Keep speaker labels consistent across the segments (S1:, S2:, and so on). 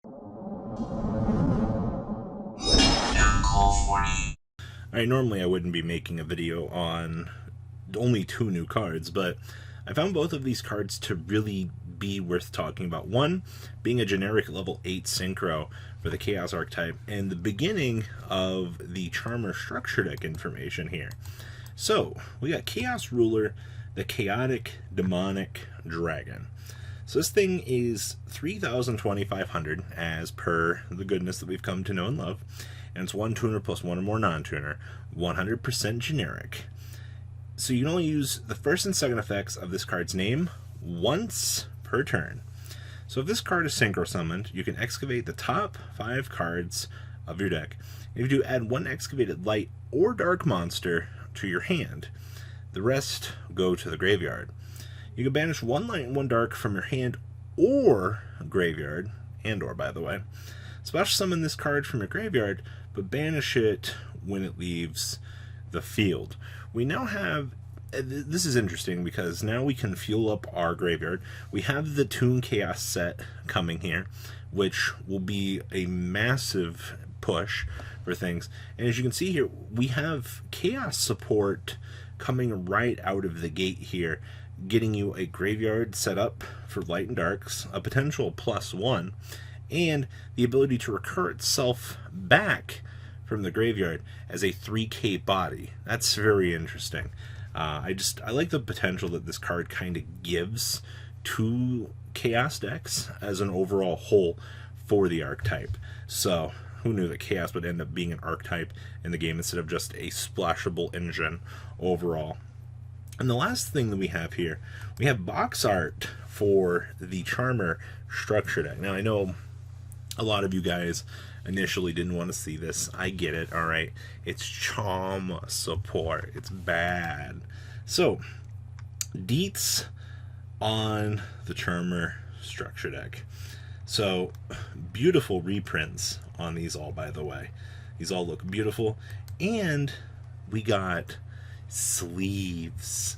S1: Alright, normally I wouldn't be making a video on only two new cards, but I found both of these cards to really be worth talking about. One being a generic level 8 Synchro for the Chaos archetype, and the beginning of the Charmer structure deck information here. So, we got Chaos Ruler, the Chaotic Demonic Dragon. So this thing is 3,500 as per the goodness that we've come to know and love. And it's one tuner plus one or more non-tuner, 100% generic. So you can only use the first and second effects of this card's name once per turn. So if this card is synchro summoned, you can excavate the top 5 cards of your deck. If you do, add one excavated light or dark monster to your hand. The rest go to the graveyard. You can banish one light and one dark from your hand or graveyard, and/or, by the way. Special summon this card from your graveyard, but banish it when it leaves the field. We now have, this is interesting because now we can fuel up our graveyard. We have the Toon Chaos set coming here, which will be a massive push for things. And as you can see here, we have Chaos support coming right out of the gate here, getting you a graveyard set up for light and darks, a potential +1, and the ability to recur itself back from the graveyard as a 3K body. That's very interesting. I like the potential that this card kind of gives to Chaos decks as an overall whole for the archetype. So who knew that Chaos would end up being an archetype in the game instead of just a splashable engine overall. And the last thing that we have here, we have box art for the Charmer structure deck. Now I know a lot of you guys initially didn't want to see this. I get it, alright? It's charm support. It's bad. So, deets on the Charmer structure deck. So, beautiful reprints on these all, by the way. These all look beautiful. And we got sleeves.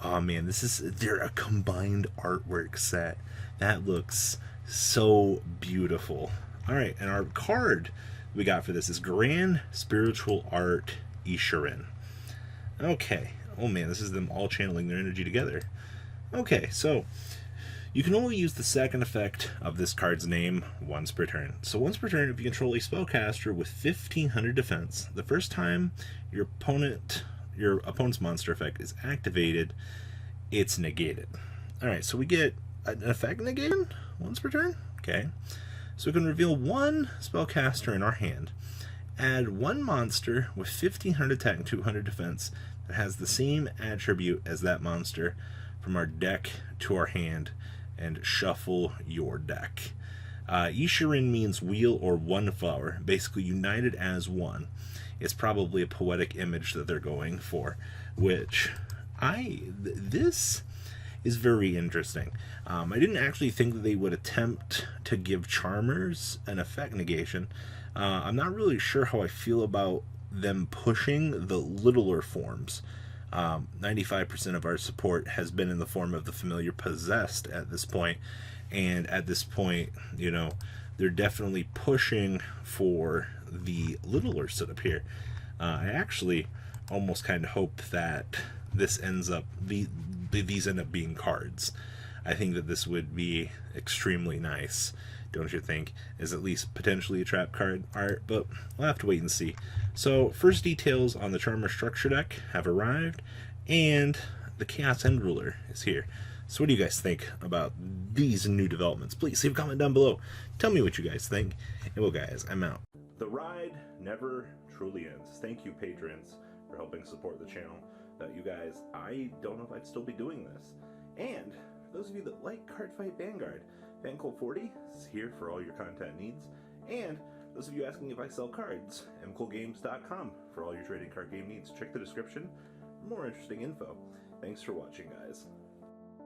S1: Oh man, they're a combined artwork set. That looks so beautiful. Alright, and our card we got for this is Grand Spiritual Art Ishirin. Okay. Oh man, this is them all channeling their energy together. Okay, so you can only use the second effect of this card's name once per turn. So once per turn, if you control a spellcaster with 1,500 defense, the first time your opponent's monster effect is activated, it's negated. Alright, so we get an effect negated once per turn. Okay. So we can reveal one spellcaster in our hand, add one monster with 1,500 attack and 200 defense that has the same attribute as that monster from our deck to our hand, and shuffle your deck. Ishirin means wheel or one flower, basically united as one. It's probably a poetic image that they're going for, which this is very interesting. I didn't actually think that they would attempt to give Charmers an effect negation. I'm not really sure how I feel about them pushing the littler forms. 95% of our support has been in the form of the familiar Possessed at this point, and at this point, you know, they're definitely pushing for the littler setup here. I actually almost kind of hope that this ends up, these end up being cards. I think that this would be extremely nice, don't you think? Is at least potentially a trap card art, but we'll have to wait and see. So first details on the Charmer structure deck have arrived, and the Chaos End Ruler is here. So what do you guys think about these new developments? Please leave a comment down below. Tell me what you guys think. And well guys, I'm out. The ride never truly ends. Thank you patrons for helping support the channel. Without you guys, I don't know if I'd still be doing this. And for those of you that like Cardfight Vanguard, FanCool40 is here for all your content needs. And those of you asking if I sell cards, mcoolgames.com for all your trading card game needs. Check the description for more interesting info. Thanks for watching, guys.